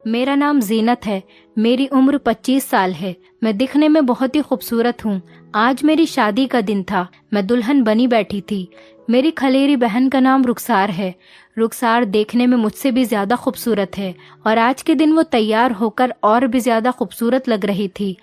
मेरा नाम जीनत है। मेरी उम्र 25 साल है। मैं दिखने में बहुत ही खूबसूरत हूँ। आज मेरी शादी का दिन था। मैं दुल्हन बनी बैठी थी। मेरी खलेरी बहन का नाम रुखसार है। रुखसार देखने में मुझसे भी ज्यादा खूबसूरत है और आज के दिन वो तैयार होकर और भी ज्यादा खूबसूरत लग रही थी।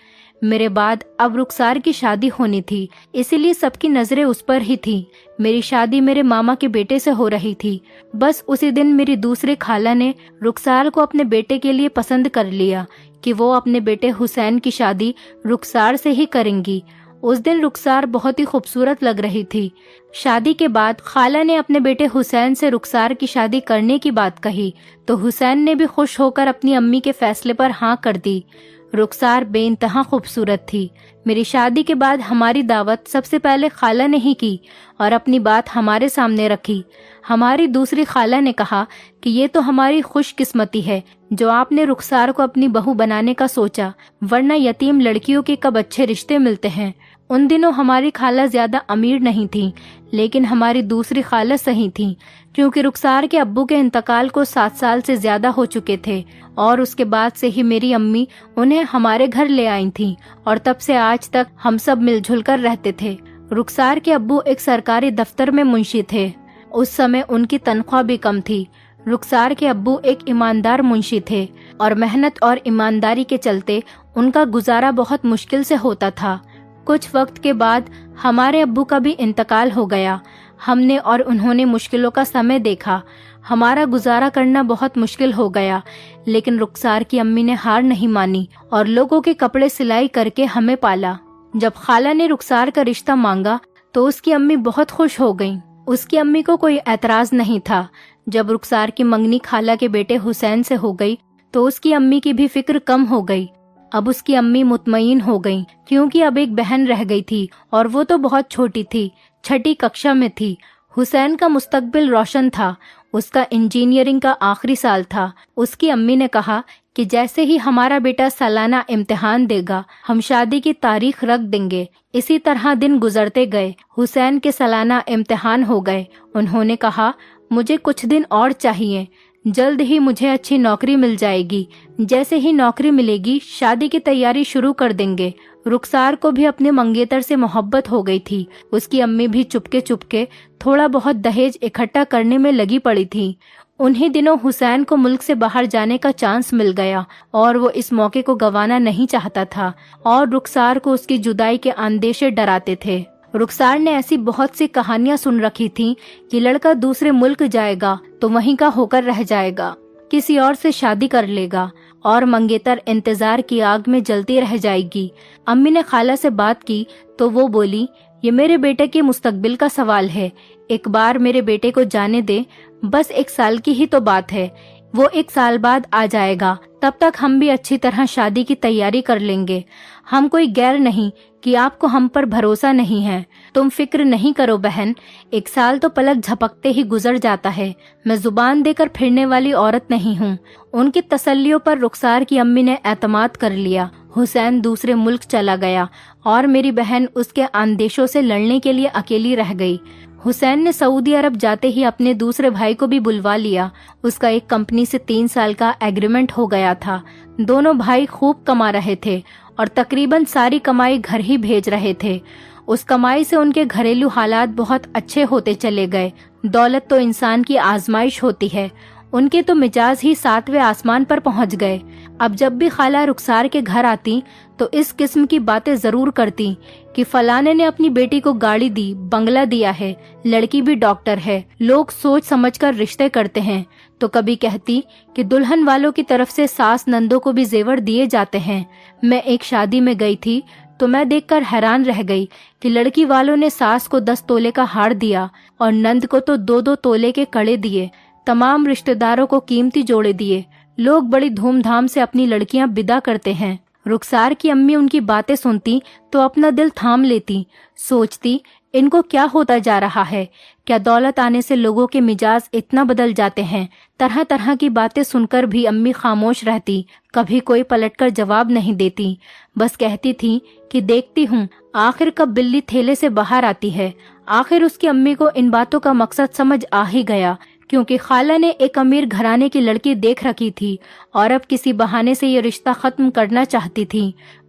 मेरे बाद अब रुखसार की शादी होनी थी, इसीलिए सबकी नजरें उस पर ही थी। मेरी शादी मेरे मामा के बेटे से हो रही थी। बस उसी दिन मेरी दूसरी खाला ने रुखसार को अपने बेटे के लिए पसंद कर लिया कि वो अपने बेटे हुसैन की शादी रुखसार से ही करेंगी। उस दिन रुखसार बहुत ही खूबसूरत लग रही थी। शादी के बाद खाला ने अपने बेटे हुसैन से रुखसार की शादी करने की बात कही तो हुसैन ने भी खुश होकर अपनी अम्मी के फैसले पर हाँ कर दी। रुखसार बेइंतहा खूबसूरत थी। मेरी शादी के बाद हमारी दावत सबसे पहले खाला ने ही की और अपनी बात हमारे सामने रखी। हमारी दूसरी खाला ने कहा कि ये तो हमारी खुशकिस्मती है जो आपने रुखसार को अपनी बहू बनाने का सोचा, वरना यतीम लड़कियों के कब अच्छे रिश्ते मिलते हैं। उन दिनों हमारी खाला ज्यादा अमीर नहीं थी, लेकिन हमारी दूसरी खाला सही थी, क्योंकि रुखसार के अब्बू के इंतकाल को 7 साल से ज्यादा हो चुके थे और उसके बाद से ही मेरी अम्मी उन्हें हमारे घर ले आई थी और तब से आज तक हम सब मिलजुल कर रहते थे। रुखसार के अब्बू एक सरकारी दफ्तर में मुंशी थे। उस समय उनकी तनख्वाह भी कम थी। रुखसार के अब्बू एक ईमानदार मुंशी थे और मेहनत और ईमानदारी के चलते उनका गुजारा बहुत मुश्किल से होता था। कुछ वक्त के बाद हमारे अब्बू का भी इंतकाल हो गया। हमने और उन्होंने मुश्किलों का समय देखा। हमारा गुजारा करना बहुत मुश्किल हो गया, लेकिन रुखसार की अम्मी ने हार नहीं मानी और लोगों के कपड़े सिलाई करके हमें पाला। जब खाला ने रुखसार का रिश्ता मांगा तो उसकी अम्मी बहुत खुश हो गईं। उसकी अम्मी को कोई एतराज नहीं था। जब रुखसार की मंगनी खाला के बेटे हुसैन से हो गई तो उसकी अम्मी की भी फिक्र कम हो गई। अब उसकी अम्मी मुतमईन हो गईं, क्योंकि अब एक बहन रह गई थी और वो तो बहुत छोटी थी, 6ठी कक्षा में थी। हुसैन का मुस्तकबिल रोशन था। उसका इंजीनियरिंग का आखिरी साल था। उसकी अम्मी ने कहा कि जैसे ही हमारा बेटा सालाना इम्तिहान देगा हम शादी की तारीख रख देंगे। इसी तरह दिन गुजरते गए। हुसैन के सालाना इम्तिहान हो गए। उन्होंने कहा, मुझे कुछ दिन और चाहिए, जल्द ही मुझे अच्छी नौकरी मिल जाएगी। जैसे ही नौकरी मिलेगी शादी की तैयारी शुरू कर देंगे। रुखसार को भी अपने मंगेतर से मोहब्बत हो गई थी। उसकी अम्मी भी चुपके चुपके थोड़ा बहुत दहेज इकट्ठा करने में लगी पड़ी थी। उन्हीं दिनों हुसैन को मुल्क से बाहर जाने का चांस मिल गया और वो इस मौके को गंवाना नहीं चाहता था और रुखसार को उसकी जुदाई के अंदेशे डराते थे। रुखसार ने ऐसी बहुत सी कहानियां सुन रखी थीं कि लड़का दूसरे मुल्क जाएगा तो वहीं का होकर रह जाएगा, किसी और से शादी कर लेगा और मंगेतर इंतजार की आग में जलती रह जाएगी। अम्मी ने खाला से बात की तो वो बोली, ये मेरे बेटे के मुस्तकबिल का सवाल है, एक बार मेरे बेटे को जाने दे, बस 1 साल की ही तो बात है, वो 1 साल बाद आ जाएगा, तब तक हम भी अच्छी तरह शादी की तैयारी कर लेंगे। हम कोई गैर नहीं कि आपको हम पर भरोसा नहीं है। तुम फिक्र नहीं करो बहन, 1 साल तो पलक झपकते ही गुजर जाता है। मैं जुबान देकर फिरने वाली औरत नहीं हूँ। उनकी तसल्लियों पर रुखसार की अम्मी ने एतमाद कर लिया। हुसैन दूसरे मुल्क चला गया और मेरी बहन उसके अंदेशों से लड़ने के लिए अकेली रह गई। हुसैन ने सऊदी अरब जाते ही अपने दूसरे भाई को भी बुलवा लिया। उसका एक कंपनी से 3 साल का एग्रीमेंट हो गया था। दोनों भाई खूब कमा रहे थे और तकरीबन सारी कमाई घर ही भेज रहे थे। उस कमाई से उनके घरेलू हालात बहुत अच्छे होते चले गए। दौलत तो इंसान की आजमाइश होती है। उनके तो मिजाज ही 7वें आसमान पर पहुंच गए। अब जब भी खाला रुखसार के घर आती तो इस किस्म की बातें जरूर करती कि फलाने ने अपनी बेटी को गाड़ी दी, बंगला दिया है, लड़की भी डॉक्टर है, लोग सोच समझकर रिश्ते करते हैं। तो कभी कहती कि दुल्हन वालों की तरफ से सास नंदों को भी जेवर दिए जाते हैं। मैं एक शादी में गई थी तो मैं देखकर हैरान रह गई कि लड़की वालों ने सास को 10 तोले का हार दिया और नंद को तो 2-2 तोले के कड़े दिए। तमाम रिश्तेदारों को कीमती जोड़े दिए। लोग बड़ी धूमधाम से अपनी लड़कियां विदा करते हैं। रुखसार की अम्मी उनकी बातें सुनती तो अपना दिल थाम लेती। सोचती, इनको क्या होता जा रहा है? क्या दौलत आने से लोगों के मिजाज इतना बदल जाते हैं? तरह तरह की बातें सुनकर भी अम्मी खामोश रहती। कभी कोई पलटकर जवाब नहीं देती। बस कहती थी कि देखती हूँ आखिर कब बिल्ली थैले से बाहर आती है। आखिर उसकी अम्मी को इन बातों का मकसद समझ आ ही गया क्योंकि खाला ने एक अमीर घराने की लड़की देख रखी थी और अब किसी बहाने से ये रिश्ता खत्म करना चाहती थी।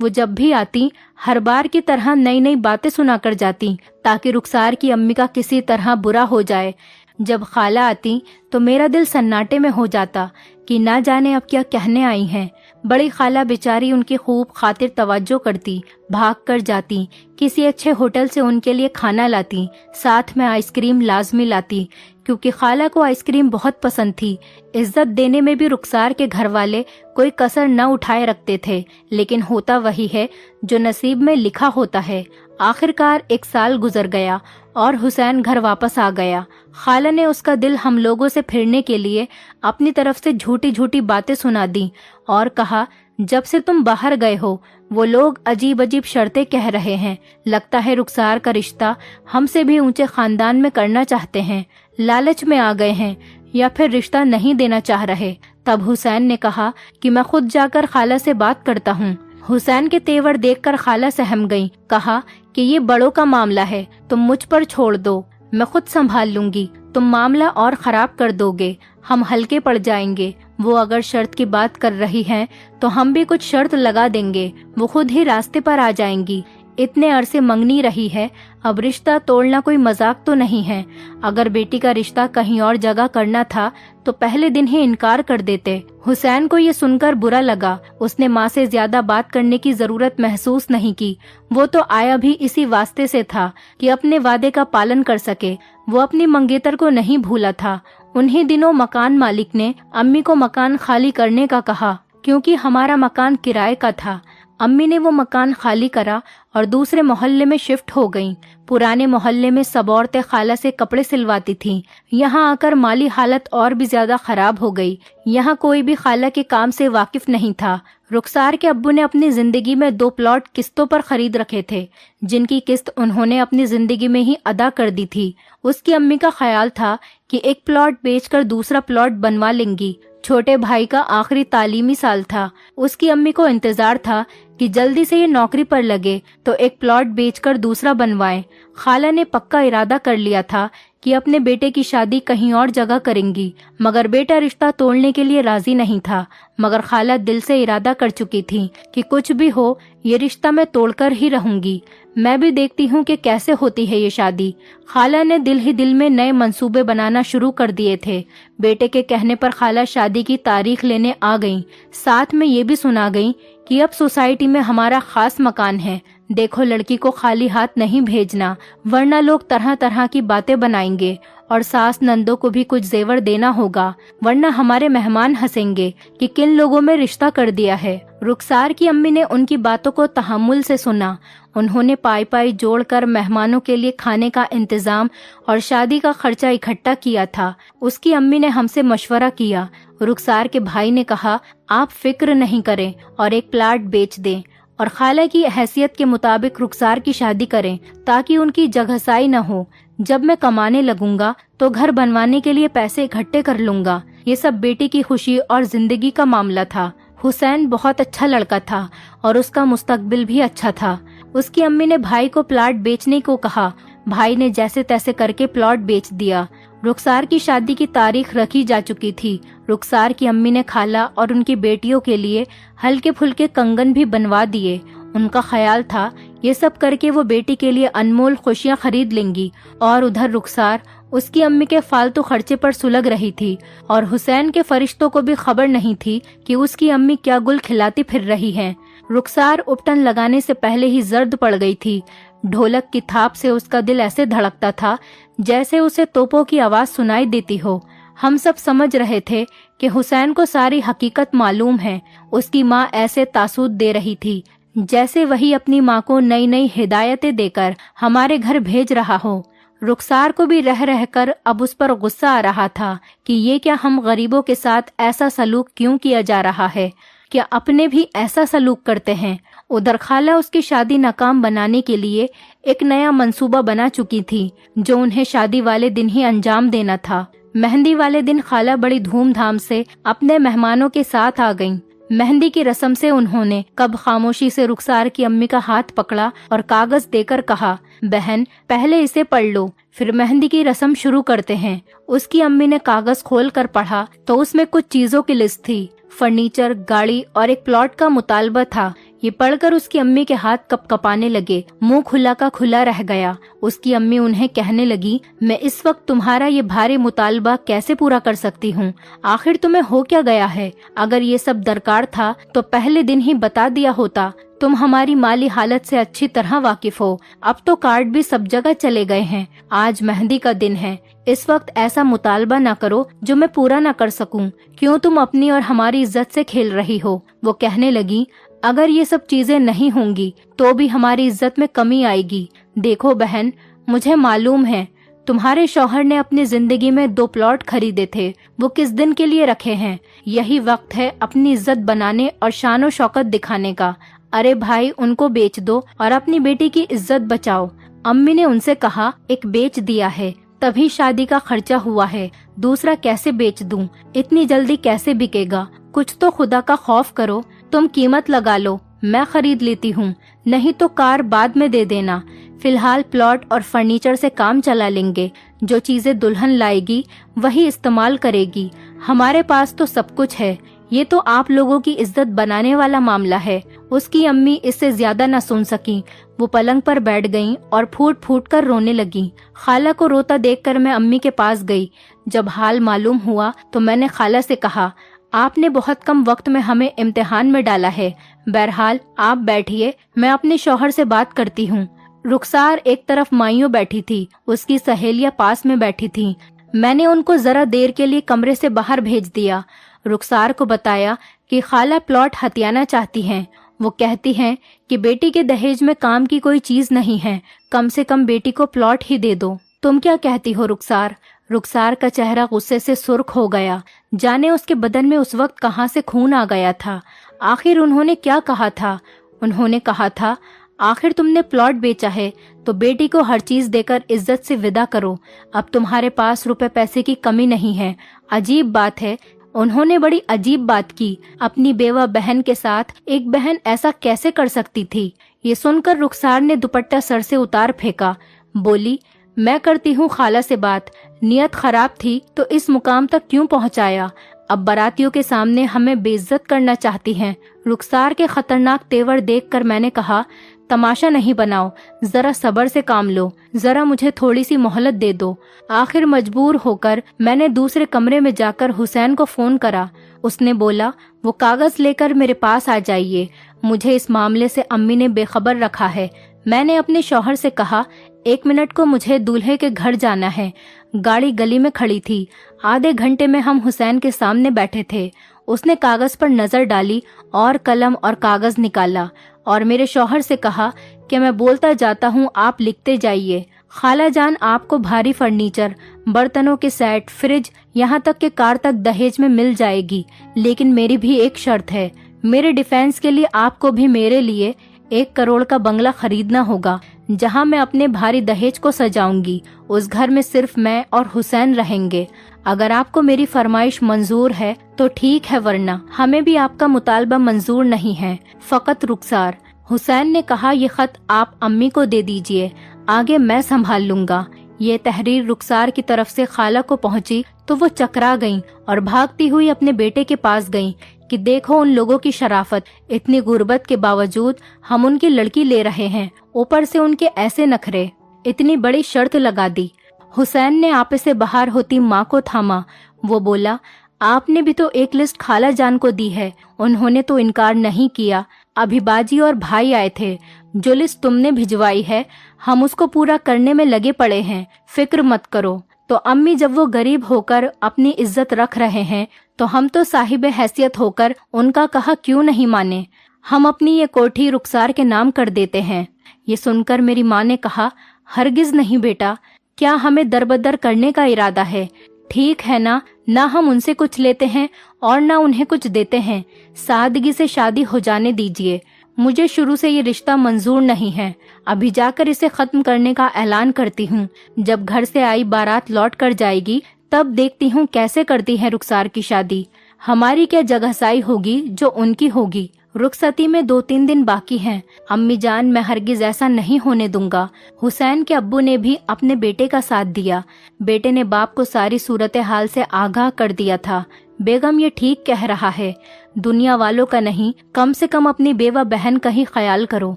वो जब भी आती हर बार की तरह नई नई बातें सुनाकर जाती ताकि रुखसार की अम्मी का किसी तरह बुरा हो जाए। जब खाला आती तो मेरा दिल सन्नाटे में हो जाता कि ना जाने अब क्या कहने आई हैं। बड़ी खाला बेचारी उनकी खूब खातिर तवज्जो करती, भाग कर जाती, किसी अच्छे होटल से उनके लिए खाना लाती, साथ में आइसक्रीम लाजमी लाती क्योंकि खाला को आइसक्रीम बहुत पसंद थी। इज्जत देने में भी रुखसार के घर वाले कोई कसर न उठाए रखते थे, लेकिन होता वही है जो नसीब में लिखा होता है। आखिरकार 1 साल गुजर गया और हुसैन घर वापस आ गया। खाला ने उसका दिल हम लोगों से फिरने के लिए अपनी तरफ से झूठी झूठी बातें सुना दी और कहा, जब से तुम बाहर गए हो वो लोग अजीब अजीब शर्तें कह रहे हैं। लगता है रुखसार का रिश्ता हमसे भी ऊंचे खानदान में करना चाहते हैं, लालच में आ गए हैं या फिर रिश्ता नहीं देना चाह रहे। तब हुसैन ने कहा कि मैं खुद जाकर खाला से बात करता हूँ। हुसैन के तेवर देखकर खाला सहम गई। कहा कि ये बड़ों का मामला है, तुम मुझ पर छोड़ दो, मैं खुद संभाल लूंगी। तुम मामला और खराब कर दोगे, हम हल्के पड़ जाएंगे। वो अगर शर्त की बात कर रही हैं तो हम भी कुछ शर्त लगा देंगे, वो खुद ही रास्ते पर आ जाएंगी। इतने अरसे मंगनी रही है, अब रिश्ता तोड़ना कोई मजाक तो नहीं है। अगर बेटी का रिश्ता कहीं और जगह करना था तो पहले दिन ही इनकार कर देते। हुसैन को ये सुनकर बुरा लगा। उसने माँ से ज्यादा बात करने की जरूरत महसूस नहीं की। वो तो आया भी इसी वास्ते से था कि अपने वादे का पालन कर सके। वो अपनी मंगेतर को नहीं भूला था। उन्हीं दिनों मकान मालिक ने अम्मी को मकान खाली करने का कहा क्योंकि हमारा मकान किराए का था। अम्मी ने वो मकान खाली करा और दूसरे मोहल्ले में शिफ्ट हो गईं। पुराने मोहल्ले में सब औरतें खाला से कपड़े सिलवाती थीं। यहाँ आकर माली हालत और भी ज्यादा खराब हो गई। यहाँ कोई भी खाला के काम से वाकिफ नहीं था। रुखसार के अब्बू ने अपनी जिंदगी में 2 प्लॉट किस्तों पर खरीद रखे थे, जिनकी किस्त उन्होंने अपनी जिंदगी में ही अदा कर दी थी। उसकी अम्मी का ख्याल था कि एक प्लॉट बेचकर दूसरा प्लॉट बनवा लेंगी। छोटे भाई का आखिरी तालीमी साल था। उसकी अम्मी को इंतजार था कि जल्दी से ये नौकरी पर लगे तो एक प्लॉट बेचकर दूसरा बनवाएं। खाला ने पक्का इरादा कर लिया था कि अपने बेटे की शादी कहीं और जगह करेंगी, मगर बेटा रिश्ता तोड़ने के लिए राजी नहीं था। मगर खाला दिल से इरादा कर चुकी थी कि कुछ भी हो ये रिश्ता मैं तोड़कर ही रहूंगी। मैं भी देखती हूँ कि कैसे होती है ये शादी। खाला ने दिल ही दिल में नए मंसूबे बनाना शुरू कर दिए थे। बेटे के कहने पर खाला शादी की तारीख लेने आ गईं। साथ में ये भी सुना गई कि अब सोसाइटी में हमारा खास मकान है, देखो लड़की को खाली हाथ नहीं भेजना, वरना लोग तरह तरह की बातें बनाएंगे और सास नंदों को भी कुछ जेवर देना होगा, वरना हमारे मेहमान हंसेंगे कि किन लोगों में रिश्ता कर दिया है। रुखसार की अम्मी ने उनकी बातों को तहम्मुल से सुना। उन्होंने पाई पाई जोड़कर मेहमानों के लिए खाने का इंतजाम और शादी का खर्चा इकट्ठा किया था। उसकी अम्मी ने हमसे मशवरा किया। रुखसार के भाई ने कहा, आप फिक्र नहीं करें और एक प्लाट बेच दें और खाला की हैसियत के मुताबिक रुखसार की शादी करें ताकि उनकी जगहसाई न हो। जब मैं कमाने लगूंगा तो घर बनवाने के लिए पैसे इकट्ठे कर लूंगा। ये सब बेटी की खुशी और जिंदगी का मामला था। हुसैन बहुत अच्छा लड़का था और उसका मुस्तकबिल भी अच्छा था। उसकी अम्मी ने भाई को प्लाट बेचने को कहा। भाई ने जैसे तैसे करके प्लॉट बेच दिया। रुखसार की शादी की तारीख रखी जा चुकी थी। रुखसार की अम्मी ने खाला और उनकी बेटियों के लिए हल्के फुल्के कंगन भी बनवा दिए। उनका ख्याल था ये सब करके वो बेटी के लिए अनमोल खुशियां खरीद लेंगी। और उधर रुखसार उसकी अम्मी के फालतू खर्चे पर सुलग रही थी और हुसैन के फरिश्तों को भी खबर नहीं थी कि उसकी अम्मी क्या गुल खिलाती फिर रही हैं। रुखसार उपटन लगाने से पहले ही जर्द पड़ गई थी। ढोलक की थाप से उसका दिल ऐसे धड़कता था जैसे उसे तोपों की आवाज सुनाई देती हो। हम सब समझ रहे थे कि हुसैन को सारी हकीकत मालूम है। उसकी माँ ऐसे तासूद दे रही थी जैसे वही अपनी माँ को नई नई हिदायतें देकर हमारे घर भेज रहा हो। रुखसार को भी रह रहकर अब उस पर गुस्सा आ रहा था कि ये क्या हम गरीबों के साथ ऐसा सलूक क्यों किया जा रहा है, क्या अपने भी ऐसा सलूक करते हैं। उधर खाला उसकी शादी नाकाम बनाने के लिए एक नया मंसूबा बना चुकी थी जो उन्हें शादी वाले दिन ही अंजाम देना था। मेहंदी वाले दिन खाला बड़ी धूमधाम से अपने मेहमानों के साथ आ गईं। मेहंदी की रस्म से उन्होंने कब खामोशी से रुखसार की अम्मी का हाथ पकड़ा और कागज देकर कहा, बहन पहले इसे पढ़ लो, फिर मेहंदी की रस्म शुरू करते हैं। उसकी अम्मी ने कागज खोल कर पढ़ा तो उसमें कुछ चीजों की लिस्ट थी। फर्नीचर, गाड़ी और एक प्लॉट का मुतालबा था। ये पढ़कर उसकी अम्मी के हाथ कपकपाने लगे, मुंह खुला का खुला रह गया। उसकी अम्मी उन्हें कहने लगी, मैं इस वक्त तुम्हारा ये भारी मुतालबा कैसे पूरा कर सकती हूँ? आखिर तुम्हें हो क्या गया है? अगर ये सब दरकार था तो पहले दिन ही बता दिया होता। तुम हमारी माली हालत से अच्छी तरह वाकिफ हो। अब तो कार्ड भी सब जगह चले गए हैं। आज मेहंदी का दिन है। इस वक्त ऐसा मुतालबा न करो जो मैं पूरा न कर सकूं। क्यों तुम अपनी और हमारी इज्जत से खेल रही हो? वो कहने लगी, अगर ये सब चीजें नहीं होंगी तो भी हमारी इज्जत में कमी आएगी। देखो बहन, मुझे मालूम है तुम्हारे शौहर ने अपनी जिंदगी में 2 प्लॉट खरीदे थे। वो किस दिन के लिए रखे हैं? यही वक्त है अपनी इज्जत बनाने और शानो शौकत दिखाने का। अरे भाई, उनको बेच दो और अपनी बेटी की इज्जत बचाओ। अम्मी ने उनसे कहा, एक बेच दिया है, तभी शादी का खर्चा हुआ है, दूसरा कैसे बेच दूं? इतनी जल्दी कैसे बिकेगा? कुछ तो खुदा का खौफ करो। तुम कीमत लगा लो, मैं खरीद लेती हूँ, नहीं तो कार बाद में दे देना। फिलहाल प्लॉट और फर्नीचर से काम चला लेंगे। जो चीजें दुल्हन लाएगी वही इस्तेमाल करेगी। हमारे पास तो सब कुछ है। ये तो आप लोगों की इज्जत बनाने वाला मामला है। उसकी अम्मी इससे ज्यादा न सुन सकी। वो पलंग पर बैठ गईं और फूट फूट कर रोने लगी। खाला को रोता देखकर मैं अम्मी के पास गई। जब हाल मालूम हुआ तो मैंने खाला से कहा, आपने बहुत कम वक्त में हमें इम्तिहान में डाला है। बहरहाल आप बैठिए, मैं अपने शौहर से बात करती हूँ। रुखसार एक तरफ माइयों बैठी थी, उसकी सहेलियां पास में बैठी थीं। मैंने उनको जरा देर के लिए कमरे से बाहर भेज दिया। रुखसार को बताया कि खाला प्लॉट हथियाना चाहती हैं। वो कहती हैं कि बेटी के दहेज में काम की कोई चीज नहीं है, कम से कम बेटी को प्लॉट ही दे दो। तुम क्या कहती हो रुखसार? रुखसार का चेहरा गुस्से से सुर्ख हो गया। जाने उसके बदन में उस वक्त कहाँ से खून आ गया था। आखिर उन्होंने क्या कहा था? उन्होंने कहा था, आखिर तुमने प्लॉट बेचा है तो बेटी को हर चीज देकर इज्जत से विदा करो। अब तुम्हारे पास रुपए पैसे की कमी नहीं है। अजीब बात है। उन्होंने बड़ी अजीब बात की। अपनी बेवा बहन के साथ एक बहन ऐसा कैसे कर सकती थी? ये सुनकर रुखसार ने दुपट्टा सर से उतार फेंका। बोली, मैं करती हूँ खाला से बात। नियत खराब थी तो इस मुकाम तक क्यों पहुँचाया? अब बारातियों के सामने हमें बेइज्जत करना चाहती हैं। रुखसार के खतरनाक तेवर देखकर मैंने कहा, तमाशा नहीं बनाओ, जरा सब्र से काम लो, जरा मुझे थोड़ी सी मोहलत दे दो। आखिर मजबूर होकर मैंने दूसरे कमरे में जाकर हुसैन को फोन करा। उसने बोला, वो कागज लेकर मेरे पास आ जाइए। मुझे इस मामले से अम्मी ने बेखबर रखा है। मैंने अपने शौहर से कहा, 1 मिनट को मुझे दूल्हे के घर जाना है। गाड़ी गली में खड़ी थी। आधे घंटे में हम हुसैन के सामने बैठे थे। उसने कागज पर नजर डाली और कलम और कागज निकाला और मेरे शौहर से कहा कि मैं बोलता जाता हूँ, आप लिखते जाइए। खाला जान आपको भारी फर्नीचर, बर्तनों के सेट, फ्रिज, यहाँ तक कि कार तक दहेज में मिल जाएगी। लेकिन मेरी भी एक शर्त है। मेरे डिफेंस के लिए आपको भी मेरे लिए 1 करोड़ का बंगला खरीदना होगा, जहाँ मैं अपने भारी दहेज को सजाऊंगी। उस घर में सिर्फ मैं और हुसैन रहेंगे। अगर आपको मेरी फरमाइश मंजूर है तो ठीक है, वरना हमें भी आपका मुतालबा मंजूर नहीं है। फकत रुखसार। हुसैन ने कहा, ये खत आप अम्मी को दे दीजिए, आगे मैं संभाल लूंगा। ये तहरीर रुखसार की तरफ से खाला को पहुंची तो वो चकरा गईं और भागती हुई अपने बेटे के पास गईं कि देखो उन लोगों की शराफत, इतनी गुर्बत के बावजूद हम उनकी लड़की ले रहे हैं, ऊपर से उनके ऐसे नखरे। इतनी बड़ी शर्त लगा दी। हुसैन ने आपे से बाहर होती माँ को थामा। वो बोला, आपने भी तो एक लिस्ट खाला जान को दी है, उन्होंने तो इनकार नहीं किया। अभी बाजी और भाई आए थे। जो लिस्ट तुमने भिजवाई है हम उसको पूरा करने में लगे पड़े हैं, फिक्र मत करो। तो अम्मी, जब वो गरीब होकर अपनी इज्जत रख रहे हैं तो हम तो साहिब हैसियत होकर उनका कहा क्यों नहीं माने। हम अपनी ये कोठी रुखसार के नाम कर देते हैं। ये सुनकर मेरी माँ ने कहा, हरगिज नहीं बेटा, क्या हमें दरबदर करने का इरादा है? ठीक है ना हम उनसे कुछ लेते हैं और ना उन्हें कुछ देते हैं। सादगी से शादी हो जाने दीजिए। मुझे शुरू से ये रिश्ता मंजूर नहीं है। अभी जाकर इसे खत्म करने का ऐलान करती हूँ। जब घर से आई बारात लौट कर जाएगी तब देखती हूँ कैसे करती है रुखसार की शादी। हमारी क्या जगहसाई होगी जो उनकी होगी। रुखसती में 2-3 दिन बाकी हैं। अम्मी जान, मैं हरगिज ऐसा नहीं होने दूंगा। हुसैन के अब्बू ने भी अपने बेटे का साथ दिया। बेटे ने बाप को सारी सूरत हाल से आगाह कर दिया था। बेगम ये ठीक कह रहा है, दुनिया वालों का नहीं, कम से कम अपनी बेवा बहन का ही ख्याल करो।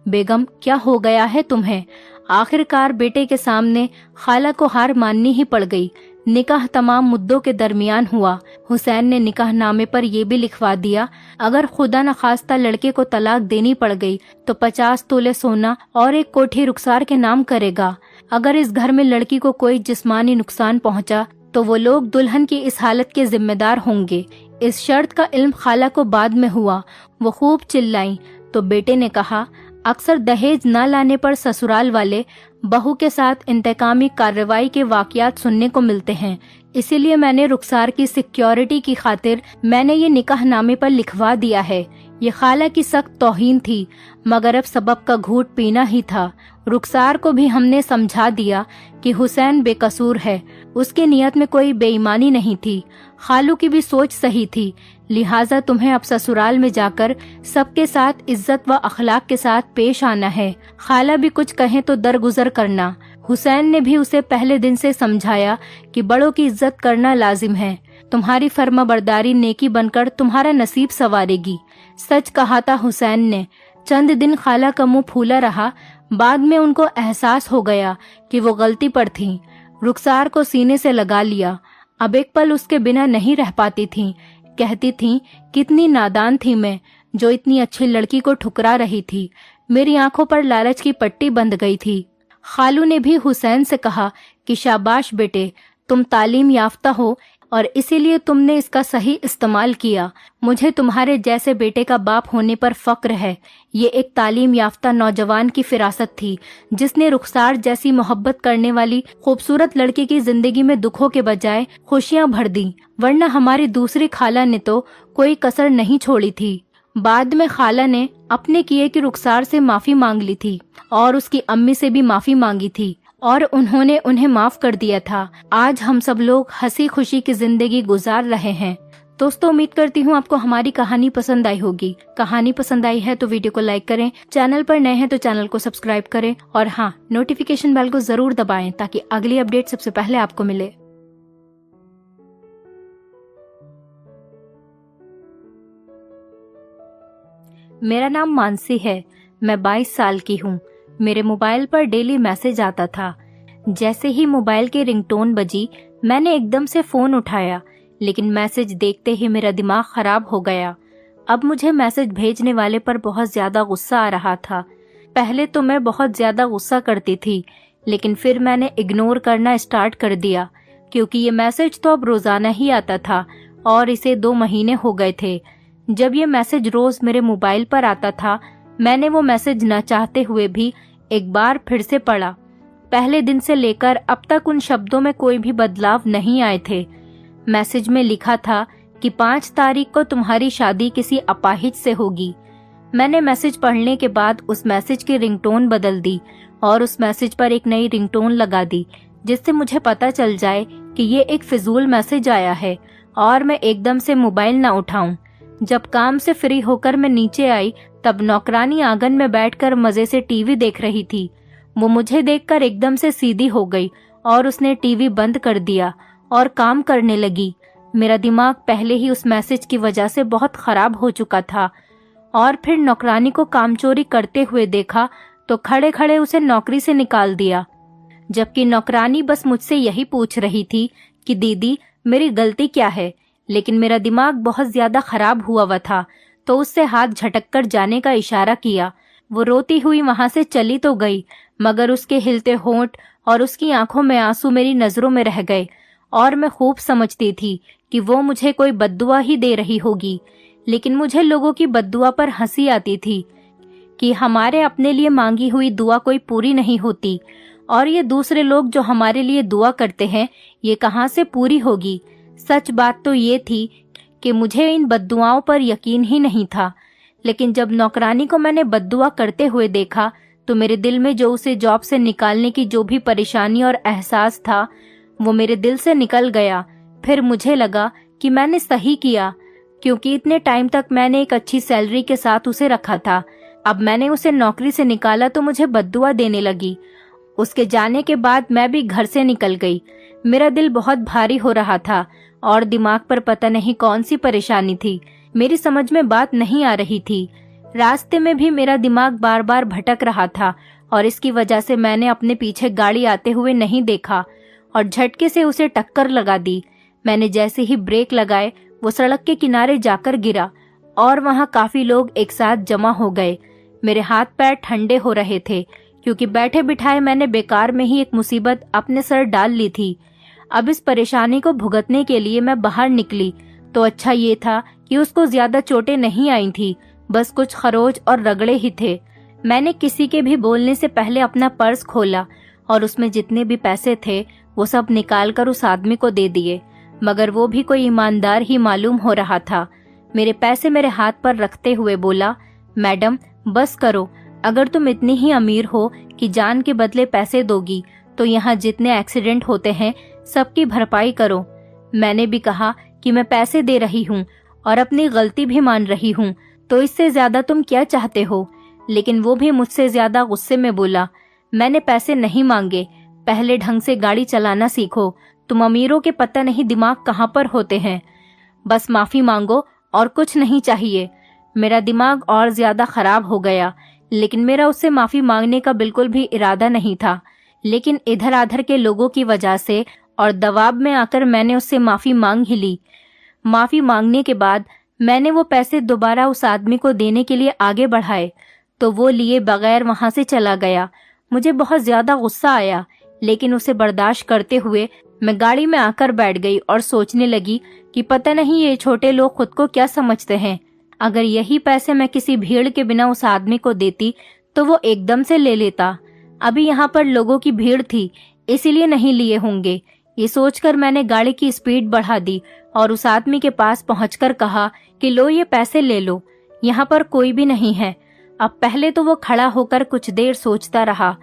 बेगम, क्या हो गया है तुम्हें? आखिरकार बेटे के सामने खाला को हार माननी ही पड़ गई। निकाह तमाम मुद्दों के दरमियान हुआ। हुसैन ने निकाह नामे पर यह भी लिखवा दिया, अगर खुदा न खास्ता लड़के को तलाक देनी पड़ गई तो 50 तोले सोना और एक कोठी रुखसार के नाम करेगा। अगर इस घर में लड़की को कोई जिस्मानी नुकसान पहुंचा तो वो लोग दुल्हन की इस हालत के जिम्मेदार होंगे। इस शर्त का इल्म खाला को बाद में हुआ। वो खूब चिल्लाई तो बेटे ने कहा, अक्सर दहेज न लाने पर ससुराल वाले बहू के साथ इंतकामी कार्रवाई के वाकयात सुनने को मिलते हैं। इसीलिए मैंने रुखसार की सिक्योरिटी की खातिर मैंने ये निकाह नामे पर लिखवा दिया है। ये खाला की सख्त तौहीन थी, मगर अब सबब का घूंट पीना ही था। रुखसार को भी हमने समझा दिया कि हुसैन बेकसूर है, उसकी नियत में कोई बेईमानी नहीं थी। खालू की भी सोच सही थी, लिहाजा तुम्हें अब ससुराल में जाकर सबके साथ इज्जत व अखलाक के साथ पेश आना है। खाला भी कुछ कहें तो दरगुजर करना। हुसैन ने भी उसे पहले दिन से समझाया कि बड़ों की इज्जत करना लाजिम है। तुम्हारी फर्माबरदारी नेकी बनकर तुम्हारा नसीब संवारेगी। सच कहा था हुसैन ने। चंद दिन खाला का मुंह फूला रहा, बाद में उनको एहसास हो गया कि वो गलती पर थीं। रुखसार को सीने से लगा लिया। अब एक पल उसके बिना नहीं रह पाती थीं। कहती थीं, कितनी नादान थी मैं जो इतनी अच्छी लड़की को ठुकरा रही थी। मेरी आंखों पर लालच की पट्टी बंध गई थी। खालू ने भी हुसैन से कहा कि शाबाश बेटे, तुम तालीम याफ्ता हो और इसीलिए तुमने इसका सही इस्तेमाल किया। मुझे तुम्हारे जैसे बेटे का बाप होने पर फक्र है। ये एक तालीम याफ्ता नौजवान की फिरासत थी जिसने रुखसार जैसी मोहब्बत करने वाली खूबसूरत लड़की की जिंदगी में दुखों के बजाय खुशियां भर दी। वरना हमारी दूसरी खाला ने तो कोई कसर नहीं छोड़ी थी। बाद में खाला ने अपने किए की रुखसार से माफी मांग ली थी और उसकी अम्मी से भी माफी मांगी थी और उन्होंने उन्हें माफ कर दिया था। आज हम सब लोग हंसी खुशी की जिंदगी गुजार रहे हैं। दोस्तों, उम्मीद करती हूँ आपको हमारी कहानी पसंद आई होगी। कहानी पसंद आई है तो वीडियो को लाइक करें, चैनल पर नए हैं तो चैनल को सब्सक्राइब करें और हाँ, नोटिफिकेशन बेल को जरूर दबाएं ताकि अगली अपडेट सबसे पहले आपको मिले। मेरा नाम मानसी है। मैं 22 साल की हूँ। मेरे मोबाइल पर डेली मैसेज आता था। जैसे ही मोबाइल की रिंगटोन बजी, मैंने एकदम से फोन उठाया, लेकिन मैसेज देखते ही मेरा दिमाग खराब हो गया। अब मुझे मैसेज भेजने वाले पर बहुत ज्यादा गुस्सा आ रहा था। पहले तो मैं बहुत ज्यादा गुस्सा करती थी, लेकिन फिर मैंने इग्नोर करना स्टार्ट कर दिया, क्योंकि ये मैसेज तो अब रोजाना ही आता था और इसे 2 महीने हो गए थे। जब ये मैसेज रोज मेरे मोबाइल पर आता था, मैंने वो मैसेज न चाहते हुए भी एक बार फिर से पढ़ा। पहले दिन से लेकर अब तक उन शब्दों में कोई भी बदलाव नहीं आए थे। मैसेज में लिखा था कि 5 तारीख को तुम्हारी शादी किसी अपाहिज से होगी। मैंने मैसेज पढ़ने के बाद उस मैसेज की रिंगटोन बदल दी और उस मैसेज पर एक नई रिंगटोन लगा दी, जिससे मुझे पता चल जाए कि ये एक फिजूल मैसेज आया है और मैं एकदम से मोबाइल न उठाऊं। जब काम से फ्री होकर मैं नीचे आई, तब नौकरानी आंगन में बैठकर मजे से टीवी देख रही थी। वो मुझे देखकर एकदम से सीधी हो गई और उसने टीवी बंद कर दिया और काम करने लगी। मेरा दिमाग पहले ही उस मैसेज की वजह से बहुत खराब हो चुका था और फिर नौकरानी को कामचोरी करते हुए देखा तो खड़े खड़े उसे नौकरी से निकाल दिया, जबकि नौकरानी बस मुझसे यही पूछ रही थी कि दीदी, मेरी गलती क्या है। लेकिन मेरा दिमाग बहुत ज्यादा खराब हुआ हुआ था, तो उससे हाथ झटककर जाने का इशारा किया। वो रोती हुई वहां से चली तो गई, मगर उसके हिलते होंठ और उसकी आंखों में आंसू मेरी नजरों में रह गए और मैं खूब समझती थी कि वो मुझे कोई बद्दुआ ही दे रही होगी। लेकिन मुझे लोगों की बद्दुआ पर हंसी आती थी कि हमारे अपने लिए मांगी हुई दुआ कोई पूरी नहीं होती और ये दूसरे लोग जो हमारे लिए दुआ करते हैं, ये कहाँ से पूरी होगी। सच बात तो ये थी कि मुझे इन बद्दुआओं पर यकीन ही नहीं था। लेकिन जब नौकरानी को मैंने बद्दुआ करते हुए देखा तो मेरे दिल में जो उसे जॉब से निकालने की जो भी परेशानी और एहसास था, वो मेरे दिल से निकल गया। फिर मुझे लगा कि मैंने सही किया। क्योंकि इतने टाइम तक मैंने एक अच्छी सैलरी के साथ उसे रखा था। अब मैंने उसे नौकरी से निकाला तो मुझे बद्दुआ देने लगी। उसके जाने के बाद मैं भी घर से निकल गई। मेरा दिल बहुत भारी हो रहा था और दिमाग पर पता नहीं कौन सी परेशानी थी। मेरी समझ में बात नहीं आ रही थी। रास्ते में भी मेरा दिमाग बार बार भटक रहा था और इसकी वजह से मैंने अपने पीछे गाड़ी आते हुए नहीं देखा और झटके से उसे टक्कर लगा दी। मैंने जैसे ही ब्रेक लगाए वो सड़क के किनारे जाकर गिरा और वहां काफी लोग एक साथ जमा हो गए। मेरे हाथ पैर ठंडे हो रहे थे क्योंकि बैठे बिठाए मैंने बेकार में ही एक मुसीबत अपने सर डाल ली थी। अब इस परेशानी को भुगतने के लिए मैं बाहर निकली तो अच्छा ये था कि उसको ज्यादा चोटें नहीं आई थी, बस कुछ खरोच और रगड़े ही थे। मैंने किसी के भी बोलने से पहले अपना पर्स खोला और उसमें जितने भी पैसे थे वो सब निकालकर उस आदमी को दे दिए, मगर वो भी कोई ईमानदार ही मालूम हो रहा था। मेरे पैसे मेरे हाथ पर रखते हुए बोला, मैडम बस करो, अगर तुम इतनी ही अमीर हो कि जान के बदले पैसे दोगी तो यहाँ जितने एक्सीडेंट होते हैं सबकी भरपाई करो। मैंने भी कहा कि मैं पैसे दे रही हूँ और अपनी गलती भी मान रही हूँ, तो इससे ज्यादा तुम क्या चाहते हो? लेकिन वो भी मुझसे ज्यादा गुस्से में बोला, मैंने पैसे नहीं मांगे, पहले ढंग से गाड़ी चलाना सीखो, तुम अमीरों के पता नहीं दिमाग कहाँ पर होते हैं। बस माफी मांगो और कुछ नहीं चाहिए। मेरा दिमाग और ज्यादा खराब हो गया, लेकिन मेरा उससे माफी मांगने का बिल्कुल भी इरादा नहीं था। लेकिन इधर आधर के लोगों की वजह से और दबाव में आकर मैंने उससे माफी मांग ही ली। माफी मांगने के बाद मैंने वो पैसे दोबारा उस आदमी को देने के लिए आगे बढ़ाए तो वो लिए बगैर वहां से चला गया। मुझे बहुत ज्यादा गुस्सा आया, लेकिन उसे बर्दाश्त करते हुए मैं गाड़ी में आकर बैठ गई और सोचने लगी कि पता नहीं ये छोटे लोग खुद को क्या समझते हैं। अगर यही पैसे मैं किसी भीड़ के बिना उस आदमी को देती तो वो एकदम से ले लेता। अभी यहाँ पर लोगों की भीड़ थी, इसीलिए नहीं लिए होंगे। ये सोचकर मैंने गाड़ी की स्पीड बढ़ा दी और उस आदमी के पास पहुंचकर कहा कि लो ये पैसे ले लो, यहाँ पर कोई भी नहीं है। अब पहले तो वो खड़ा होकर कुछ देर सोचता रहा,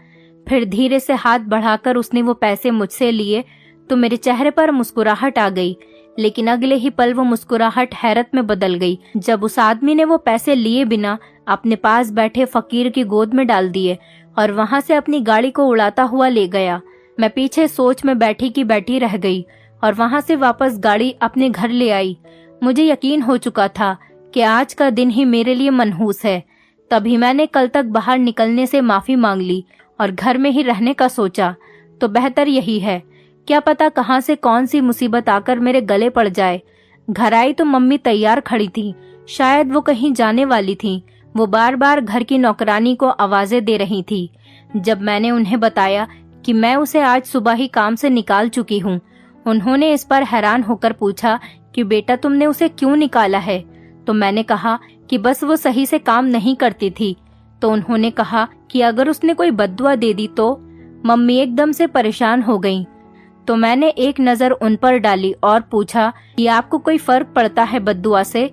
फिर धीरे से हाथ बढ़ाकर उसने वो पैसे मुझसे लिए तो मेरे चेहरे पर मुस्कुराहट आ गई। लेकिन अगले ही पल वो मुस्कुराहट हैरत में बदल गई जब उस आदमी ने वो पैसे लिए बिना अपने पास बैठे फकीर की गोद में डाल दिए और वहां से अपनी गाड़ी को उड़ाता हुआ ले गया। मैं पीछे सोच में बैठी की बैठी रह गई और वहां से वापस गाड़ी अपने घर ले आई। मुझे यकीन हो चुका था कि आज का दिन ही मेरे लिए मनहूस है। तभी मैंने कल तक बाहर निकलने से माफी मांग ली और घर में ही रहने का सोचा, तो बेहतर यही है। क्या पता कहां से कौन सी मुसीबत आकर मेरे गले पड़ जाए। घर आई तो मम्मी तैयार खड़ी थी, शायद वो कहीं जाने वाली थी। वो बार बार घर की नौकरानी को आवाजें दे रही थी। जब मैंने उन्हें बताया कि मैं उसे आज सुबह ही काम से निकाल चुकी हूँ, उन्होंने इस पर हैरान होकर पूछा कि बेटा तुमने उसे क्यों निकाला है? तो मैंने कहा कि बस वो सही से काम नहीं करती थी। तो उन्होंने कहा कि अगर उसने कोई बद्दुआ दे दी तो? मम्मी एकदम से परेशान हो गईं। तो मैंने एक नजर उन पर डाली और पूछा कि आपको कोई फर्क पड़ता है बद्दुआ से?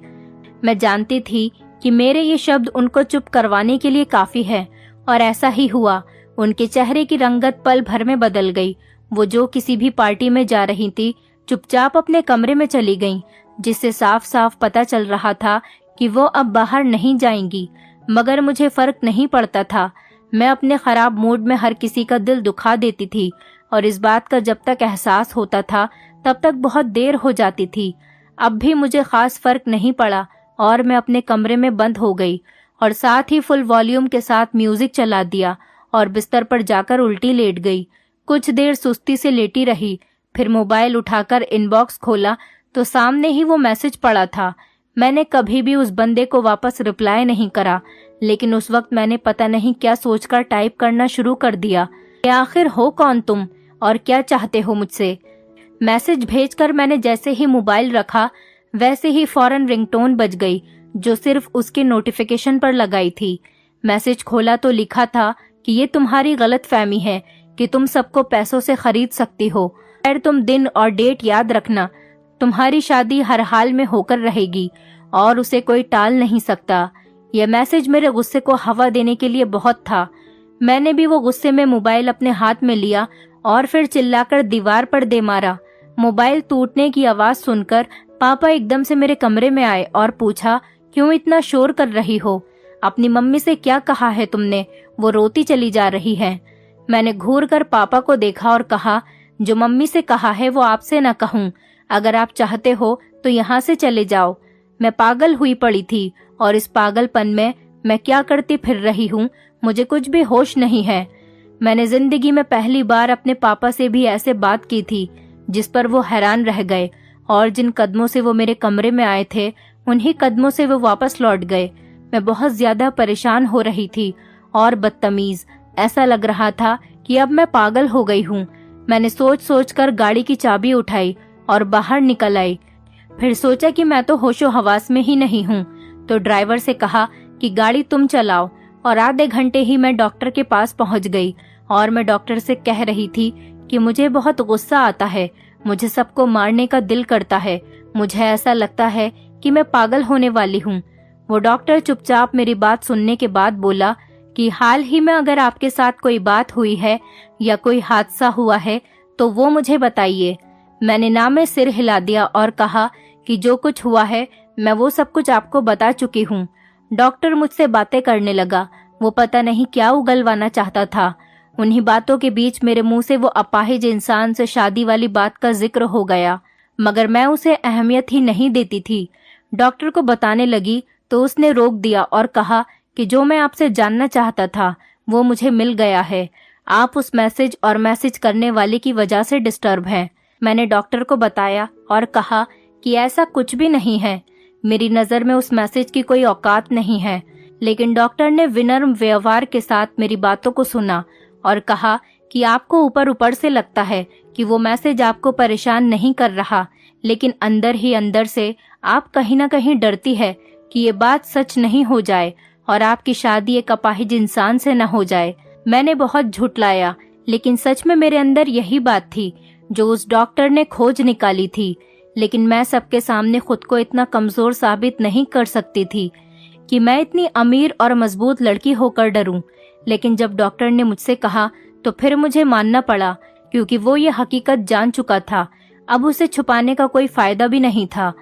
मैं जानती थी कि मेरे ये शब्द उनको चुप करवाने के लिए काफी है, और ऐसा ही हुआ। उनके चेहरे की रंगत पल भर में बदल गई। वो जो किसी भी पार्टी में जा रही थी चुपचाप अपने कमरे में चली गईं, जिससे साफ साफ पता चल रहा था कि वो अब बाहर नहीं जाएंगी। मगर मुझे फर्क नहीं पड़ता था। मैं अपने खराब मूड में हर किसी का दिल दुखा देती थी और इस बात का जब तक एहसास होता था तब तक बहुत देर हो जाती थी। अब भी मुझे खास फर्क नहीं पड़ा और मैं अपने कमरे में बंद हो गई और साथ ही फुल वॉल्यूम के साथ म्यूजिक चला दिया और बिस्तर पर जाकर उल्टी लेट गई। कुछ देर सुस्ती से लेटी रही, फिर मोबाइल उठाकर इनबॉक्स खोला तो सामने ही वो मैसेज पड़ा था। मैंने कभी भी उस बंदे को वापस रिप्लाई नहीं करा, लेकिन उस वक्त मैंने पता नहीं क्या सोचकर टाइप करना शुरू कर दिया कि आखिर हो कौन तुम और क्या चाहते हो मुझसे। मैसेज भेजकर मैंने जैसे ही मोबाइल रखा वैसे ही फौरन रिंगटोन बज गई, जो सिर्फ उसके नोटिफिकेशन पर लगाई थी। मैसेज खोला तो लिखा था कि ये तुम्हारी गलत फहमी है कि तुम सबको पैसों से खरीद सकती हो। खैर तुम दिन और डेट याद रखना, तुम्हारी शादी हर हाल में होकर रहेगी और उसे कोई टाल नहीं सकता। यह मैसेज मेरे गुस्से को हवा देने के लिए बहुत था। मैंने भी वो गुस्से में मोबाइल अपने हाथ में लिया और फिर चिल्लाकर दीवार पर दे मारा। मोबाइल टूटने की आवाज सुनकर पापा एकदम से मेरे कमरे में आए और पूछा, क्यों इतना शोर कर रही हो? अपनी मम्मी से क्या कहा है तुमने? वो रोती चली जा रही है। मैंने घूर कर पापा को देखा और कहा, जो मम्मी से कहा है वो आपसे न कहूँ। अगर आप चाहते हो तो यहाँ से चले जाओ। मैं पागल हुई पड़ी थी और इस पागलपन में मैं क्या करती फिर रही हूँ, मुझे कुछ भी होश नहीं है। मैंने जिंदगी में पहली बार अपने पापा से भी ऐसे बात की थी, जिस पर वो हैरान रह गए, और जिन कदमों से वो मेरे कमरे में आए थे उन्हीं कदमों से वो वापस लौट गए। मैं बहुत ज्यादा परेशान हो रही थी और बदतमीज। ऐसा लग रहा था कि अब मैं पागल हो गई हूँ। मैंने सोच सोच कर गाड़ी की चाबी उठाई और बाहर निकल आई। फिर सोचा कि मैं तो होशो हवास में ही नहीं हूँ, तो ड्राइवर से कहा कि गाड़ी तुम चलाओ, और आधे घंटे ही मैं डॉक्टर के पास पहुँच गई। और मैं डॉक्टर से कह रही थी कि मुझे बहुत गुस्सा आता है, मुझे सबको मारने का दिल करता है, मुझे ऐसा लगता है कि मैं पागल होने वाली हूँ। वो डॉक्टर चुपचाप मेरी बात सुनने के बाद बोला कि हाल ही में अगर आपके साथ कोई बात हुई है या कोई हादसा हुआ है तो वो मुझे बताइए। मैंने ना में सिर हिला दिया और कहा कि जो कुछ हुआ है मैं वो सब कुछ आपको बता चुकी हूँ। डॉक्टर मुझसे बातें करने लगा। वो पता नहीं क्या उगलवाना चाहता था। उन्हीं बातों के बीच मेरे मुंह से वो अपाहिज इंसान से शादी वाली बात का जिक्र हो गया, मगर मैं उसे अहमियत ही नहीं देती थी। डॉक्टर को बताने लगी तो उसने रोक दिया और कहा कि जो मैं आपसे जानना चाहता था वो मुझे मिल गया है। आप उस मैसेज और मैसेज करने वाले की वजह से डिस्टर्ब हैं। मैंने डॉक्टर को बताया और कहा कि ऐसा कुछ भी नहीं है, मेरी नज़र में उस मैसेज की कोई औकात नहीं है। लेकिन डॉक्टर ने विनम्र व्यवहार के साथ मेरी बातों को सुना और कहा कि आपको ऊपर ऊपर से लगता है कि वो मैसेज आपको परेशान नहीं कर रहा, लेकिन अंदर ही अंदर से आप कहीं ना कहीं डरती है कि ये बात सच नहीं हो जाए और आपकी शादी एक अपाहिज इंसान से न हो जाए। मैंने बहुत झुठलाया, लेकिन सच में मेरे अंदर यही बात थी जो उस डॉक्टर ने खोज निकाली थी। लेकिन मैं सबके सामने खुद को इतना कमजोर साबित नहीं कर सकती थी कि मैं इतनी अमीर और मजबूत लड़की होकर डरूं। लेकिन जब डॉक्टर ने मुझसे कहा तो फिर मुझे मानना पड़ा, क्योंकि वो ये हकीकत जान चुका था। अब उसे छुपाने का कोई फायदा भी नहीं था।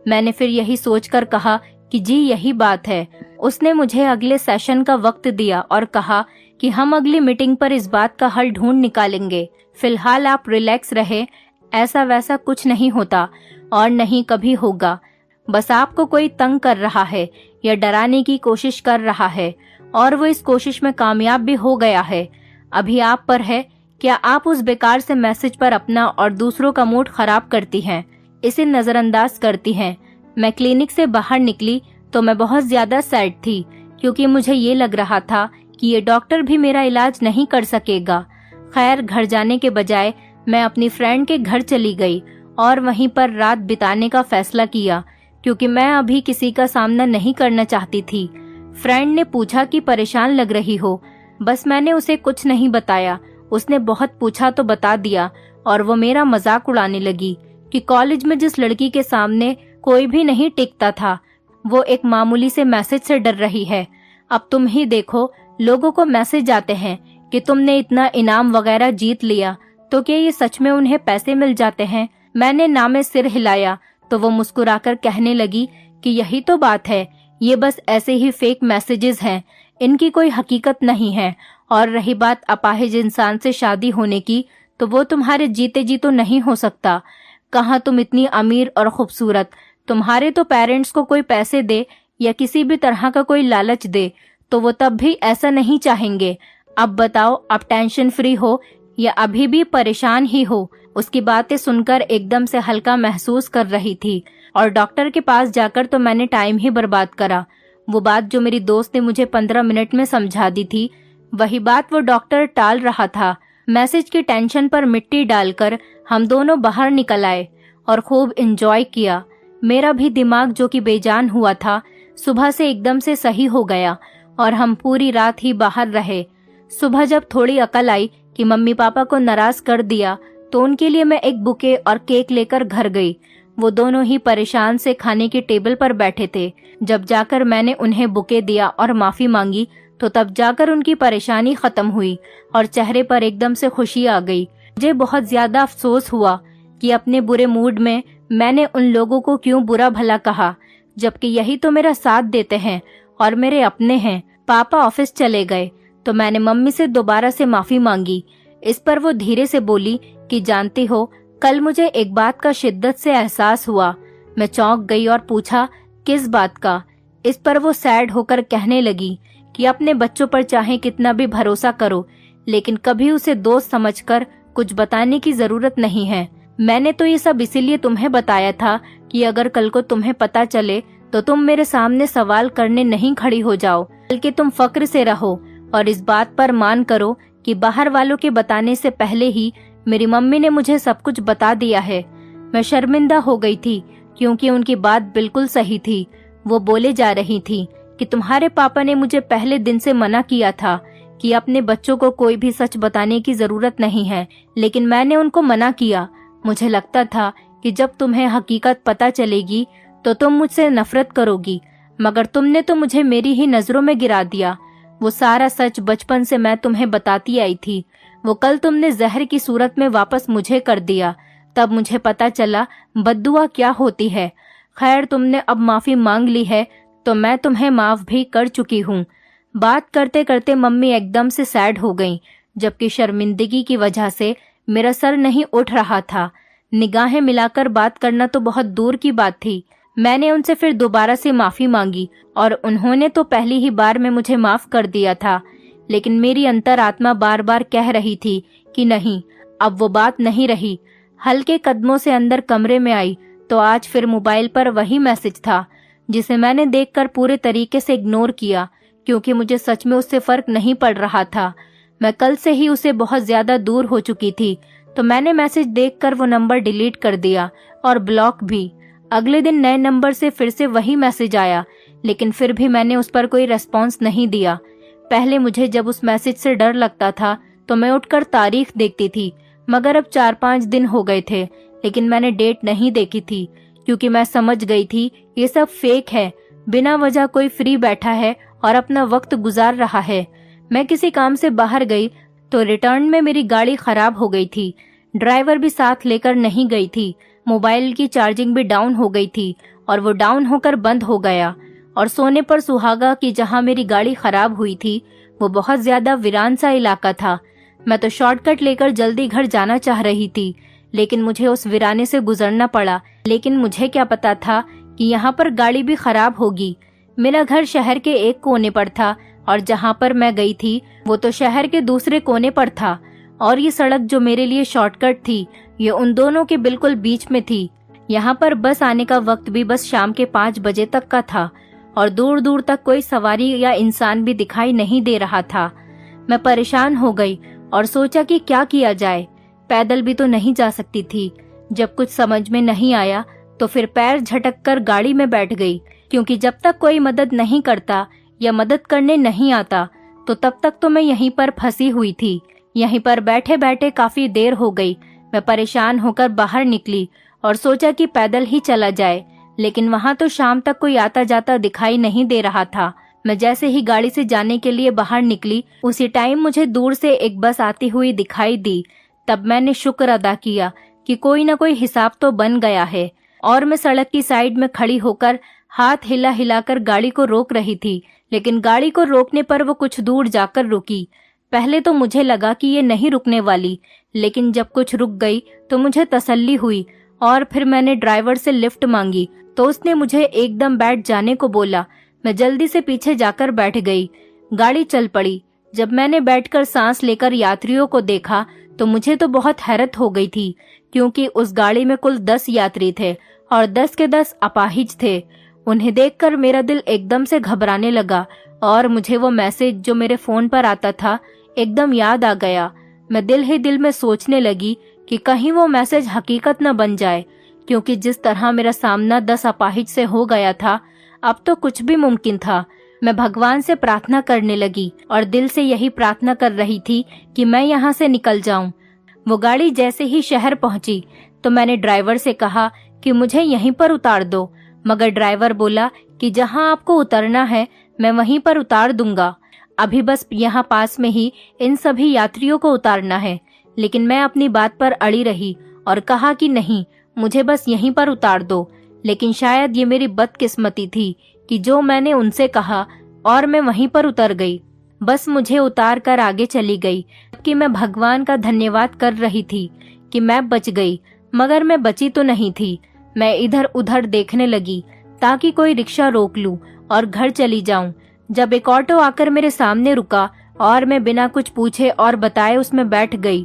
मैंने फिर यही सोचकर कहा कि जी यही बात है। उसने मुझे अगले सेशन का वक्त दिया और कहा कि हम अगली मीटिंग पर इस बात का हल ढूंढ निकालेंगे। फिलहाल आप रिलैक्स रहे, ऐसा वैसा कुछ नहीं होता और नहीं कभी होगा। बस आपको कोई तंग कर रहा है या डराने की कोशिश कर रहा है, और वो इस कोशिश में कामयाब भी हो गया है। अभी आप पर है, क्या आप उस बेकार से मैसेज पर अपना और दूसरों का मूड खराब करती हैं, इसे नजरअंदाज करती हैं। मैं क्लिनिक से बाहर निकली तो मैं बहुत ज्यादा सैड थी, क्योंकि मुझे ये लग रहा था कि ये डॉक्टर भी मेरा इलाज नहीं कर सकेगा। खैर, घर जाने के बजाय मैं अपनी फ्रेंड के घर चली गई और वहीं पर रात बिताने का फैसला किया, क्योंकि मैं अभी किसी का सामना नहीं करना चाहती थी। फ्रेंड ने पूछा कि परेशान लग रही हो। बस मैंने उसे कुछ नहीं बताया। उसने बहुत पूछा तो बता दिया, और वो मेरा मजाक उड़ाने लगी कि कॉलेज में जिस लड़की के सामने कोई भी नहीं टिकता था, वो एक मामूली से मैसेज से डर रही है। अब तुम ही देखो, लोगों को मैसेज आते हैं कि तुमने इतना इनाम वगैरह जीत लिया, तो क्या ये सच में उन्हें पैसे मिल जाते हैं? मैंने ना में सिर हिलाया तो वो मुस्कुराकर कहने लगी कि यही तो बात है, ये बस ऐसे ही फेक मैसेजेस हैं, इनकी कोई हकीकत नहीं है। और रही बात अपाहिज इंसान से शादी होने की, तो वो तुम्हारे जीते जी तो नहीं हो सकता। कहाँ तुम इतनी अमीर और खूबसूरत, तुम्हारे तो पेरेंट्स को कोई पैसे दे या किसी भी तरह का कोई लालच दे तो वो तब भी ऐसा नहीं चाहेंगे। अब बताओ, आप टेंशन फ्री हो या अभी भी परेशान ही हो? उसकी बातें सुनकर एकदम से हल्का महसूस कर रही थी, और डॉक्टर के पास जाकर तो मैंने टाइम ही बर्बाद करा। वो बात जो मेरी दोस्त ने मुझे 15 मिनट में समझा दी थी, वही बात वो डॉक्टर टाल रहा था। मैसेज की टेंशन पर मिट्टी डालकर हम दोनों बाहर निकल आए और खूब एंजॉय किया। मेरा भी दिमाग जो कि बेजान हुआ था, सुबह से एकदम से सही हो गया और हम पूरी रात ही बाहर रहे। सुबह जब थोड़ी अकल आई कि मम्मी पापा को नाराज कर दिया, तो उनके लिए मैं एक बुके और केक लेकर घर गई। वो दोनों ही परेशान से खाने के टेबल पर बैठे थे। जब जाकर मैंने उन्हें बुके दिया और माफी मांगी, तो तब जाकर उनकी परेशानी खत्म हुई और चेहरे पर एकदम से खुशी आ गई। मुझे बहुत ज्यादा अफसोस हुआ कि अपने बुरे मूड में मैंने उन लोगों को क्यों बुरा भला कहा, जबकि यही तो मेरा साथ देते हैं और मेरे अपने हैं। पापा ऑफिस चले गए तो मैंने मम्मी से दोबारा से माफी मांगी। इस पर वो धीरे से बोली कि जानती हो, कल मुझे एक बात का शिद्दत से एहसास हुआ। मैं चौंक गई और पूछा, किस बात का? इस पर वो सैड होकर कहने लगी कि अपने बच्चों पर चाहे कितना भी भरोसा करो, लेकिन कभी उसे दोस्त समझकर कुछ बताने की जरूरत नहीं है। मैंने तो ये सब इसीलिए तुम्हें बताया था कि अगर कल को तुम्हें पता चले तो तुम मेरे सामने सवाल करने नहीं खड़ी हो जाओ, बल्कि तुम फक्र से रहो और इस बात पर मान करो कि बाहर वालों के बताने से पहले ही मेरी मम्मी ने मुझे सब कुछ बता दिया है। मैं शर्मिंदा हो गई थी क्योंकि उनकी बात बिल्कुल सही थी। वो बोले जा रही थी कि तुम्हारे पापा ने मुझे पहले दिन से मना किया था कि अपने बच्चों को कोई भी सच बताने की जरूरत नहीं है, लेकिन मैंने उनको मना किया। मुझे लगता था कि जब तुम्हें हकीकत पता चलेगी तो तुम मुझसे नफरत करोगी, मगर तुमने तो मुझे मेरी ही नजरों में गिरा दिया। वो सारा सच बचपन से मैं तुम्हें बताती आई थी, वो कल तुमने जहर की सूरत में वापस मुझे कर दिया। तब मुझे पता चला बद्दुआ क्या होती है। खैर, तुमने अब माफी मांग ली है तो मैं तुम्हें माफ भी कर चुकी हूँ। बात करते करते मम्मी एकदम से सैड हो गईं, जबकि शर्मिंदगी की वजह से मेरा सर नहीं उठ रहा था। निगाहें मिलाकर बात करना तो बहुत दूर की बात थी। मैंने उनसे फिर दोबारा से माफी मांगी और उन्होंने तो पहली ही बार में मुझे माफ कर दिया था, लेकिन मेरी अंतरात्मा बार बार कह रही थी कि नहीं, अब वो बात नहीं रही। हल्के कदमों से अंदर कमरे में आई तो आज फिर मोबाइल पर वही मैसेज था, जिसे मैंने देखकर पूरे तरीके से इग्नोर किया, क्योंकि मुझे सच में उससे फर्क नहीं पड़ रहा था। मैं कल से ही उसे बहुत ज्यादा दूर हो चुकी थी, तो मैंने मैसेज देखकर वो नंबर डिलीट कर दिया और ब्लॉक भी। अगले दिन नए नंबर से फिर से वही मैसेज आया, लेकिन फिर भी मैंने उस पर कोई रेस्पॉन्स नहीं दिया। पहले मुझे जब उस मैसेज से डर लगता था तो मैं उठकर तारीख देखती थी, मगर अब 4-5 दिन हो गए थे, लेकिन मैंने डेट नहीं देखी थी, क्योंकि मैं समझ गई थी ये सब फेक है। बिना वजह कोई फ्री बैठा है और अपना वक्त गुजार रहा है। मैं किसी काम से बाहर गई तो रिटर्न में मेरी गाड़ी खराब हो गई थी। ड्राइवर भी साथ लेकर नहीं गई थी। मोबाइल की चार्जिंग भी डाउन हो गई थी और वो डाउन होकर बंद हो गया। और सोने पर सुहागा कि जहां मेरी गाड़ी खराब हुई थी वो बहुत ज्यादा वीरान सा इलाका था। मैं तो शॉर्टकट लेकर जल्दी घर जाना चाह रही थी, लेकिन मुझे उस वीराने से गुजरना पड़ा। लेकिन मुझे क्या पता था कि यहाँ पर गाड़ी भी खराब होगी। मेरा घर शहर के एक कोने पर था और जहाँ पर मैं गई थी वो तो शहर के दूसरे कोने पर था, और ये सड़क जो मेरे लिए शॉर्टकट थी ये उन दोनों के बिल्कुल बीच में थी। यहाँ पर बस आने का वक्त भी बस शाम के 5 बजे तक का था और दूर दूर तक कोई सवारी या इंसान भी दिखाई नहीं दे रहा था। मैं परेशान हो गई और सोचा कि क्या किया जाए। पैदल भी तो नहीं जा सकती थी। जब कुछ समझ में नहीं आया तो फिर पैर झटक कर गाड़ी में बैठ गई, क्योंकि जब तक कोई मदद नहीं करता या मदद करने नहीं आता तो तब तक तो मैं यहीं पर फंसी हुई थी। यहीं पर बैठे बैठे काफी देर हो गई। मैं परेशान होकर बाहर निकली और सोचा कि पैदल ही चला जाए, लेकिन वहां तो शाम तक कोई आता जाता दिखाई नहीं दे रहा था। मैं जैसे ही गाड़ी से जाने के लिए बाहर निकली, उसी टाइम मुझे दूर से एक बस आती हुई दिखाई दी। तब मैंने शुक्र अदा किया कि कोई न कोई हिसाब तो बन गया है, और मैं सड़क की साइड में खड़ी होकर हाथ हिला हिलाकर गाड़ी को रोक रही थी। लेकिन गाड़ी को रोकने पर वो कुछ दूर जाकर रुकी। पहले तो मुझे लगा कि ये नहीं रुकने वाली, लेकिन जब कुछ रुक गई तो मुझे तसल्ली हुई और फिर मैंने ड्राइवर से लिफ्ट मांगी तो उसने मुझे एकदम बैठ जाने को बोला। मैं जल्दी से पीछे जाकर बैठ गई। गाड़ी चल पड़ी। जब मैंने बैठकर सांस लेकर यात्रियों को देखा तो मुझे तो बहुत हैरत हो गई थी, क्योंकि उस गाड़ी में कुल 10 यात्री थे और 10 के 10 अपाहिज थे। उन्हें देखकर मेरा दिल एकदम से घबराने लगा और मुझे वो मैसेज जो मेरे फोन पर आता था एकदम याद आ गया। मैं दिल ही दिल में सोचने लगी कि कहीं वो मैसेज हकीकत न बन जाए, क्योंकि जिस तरह मेरा सामना 10 अपाहिज से हो गया था अब तो कुछ भी मुमकिन था। मैं भगवान से प्रार्थना करने लगी और दिल से यही प्रार्थना कर रही थी कि मैं यहाँ से निकल जाऊं। वो गाड़ी जैसे ही शहर पहुंची तो मैंने ड्राइवर से कहा कि मुझे यहीं पर उतार दो, मगर ड्राइवर बोला कि जहाँ आपको उतरना है मैं वहीं पर उतार दूंगा। अभी बस यहाँ पास में ही इन सभी यात्रियों को उतारना है। लेकिन मैं अपनी बात पर अड़ी रही और कहा कि नहीं, मुझे बस यहीं पर उतार दो। लेकिन शायद ये मेरी बदकिस्मती थी कि जो मैंने उनसे कहा और मैं वहीं पर उतर गई। बस मुझे उतार कर आगे चली गई कि मैं भगवान का धन्यवाद कर रही थी कि मैं बच गई, मगर मैं बची तो नहीं थी। मैं इधर उधर देखने लगी ताकि कोई रिक्शा रोक लूं और घर चली जाऊं। जब एक ऑटो आकर मेरे सामने रुका और मैं बिना कुछ पूछे और बताए उसमें बैठ गई।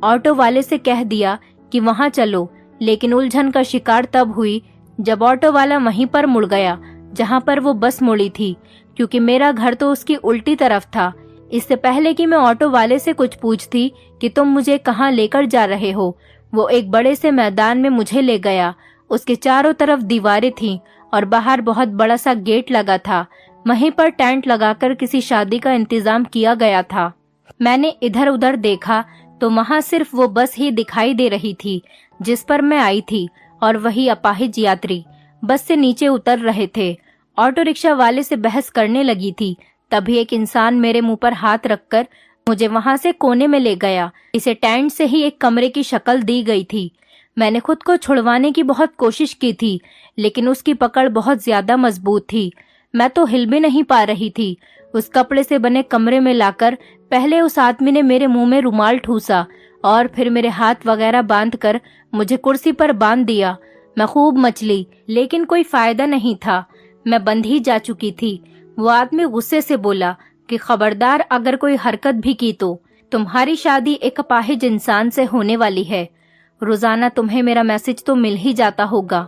ऑटो वाले से कह दिया कि वहां चलो, लेकिन उलझन का शिकार तब हुई जब ऑटो वाला वहीं पर मुड़ गया जहां पर वो बस मुड़ी थी, क्योंकि मेरा घर तो उसकी उल्टी तरफ था। इससे पहले कि मैं ऑटो वाले से कुछ पूछती कि तुम मुझे कहाँ लेकर जा रहे हो, वो एक बड़े से मैदान में मुझे ले गया। उसके चारों तरफ दीवारें थीं और बाहर बहुत बड़ा सा गेट लगा था। वहीं पर टेंट लगाकर किसी शादी का इंतजाम किया गया था। मैंने इधर उधर देखा तो वहां सिर्फ वो बस ही दिखाई दे रही थी जिस पर मैं आई थी, और वही अपाहिज यात्री बस से नीचे उतर रहे थे। ऑटो रिक्शा वाले से बहस करने लगी थी, तभी एक इंसान मेरे मुंह पर हाथ रखकर मुझे वहां से कोने में ले गया। इसे टेंट से ही एक कमरे की शक्ल दी गई थी। मैंने खुद को छुड़वाने की बहुत कोशिश की थी, लेकिन उसकी पकड़ बहुत ज्यादा मजबूत थी। मैं तो हिल भी नहीं पा रही थी। उस कपड़े से बने कमरे में लाकर पहले उस आदमी ने मेरे मुंह में रुमाल ठूसा और फिर मेरे हाथ वगैरह बांधकर मुझे कुर्सी पर बांध दिया। मैं खूब मचली, लेकिन कोई फायदा नहीं था। मैं बंध ही जा चुकी थी। वो आदमी गुस्से से बोला कि खबरदार, अगर कोई हरकत भी की तो तुम्हारी शादी एक अपाहिज इंसान से होने वाली है। रोजाना तुम्हें मेरा मैसेज तो मिल ही जाता होगा।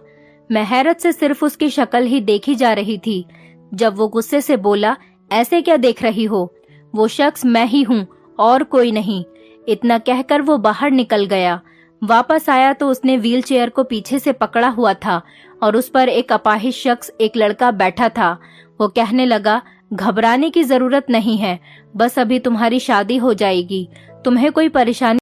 मैं हैरत से सिर्फ उसकी शक्ल ही देखी जा रही थी जब वो गुस्से से बोला, ऐसे क्या देख रही हो? वो शख्स मैं ही हूँ और कोई नहीं। इतना कहकर वो बाहर निकल गया। वापस आया तो उसने व्हील चेयर को पीछे से पकड़ा हुआ था और उस पर एक अपाहिज शख्स, एक लड़का बैठा था। वो कहने लगा, घबराने की जरूरत नहीं है, बस अभी तुम्हारी शादी हो जाएगी, तुम्हें कोई परेशानी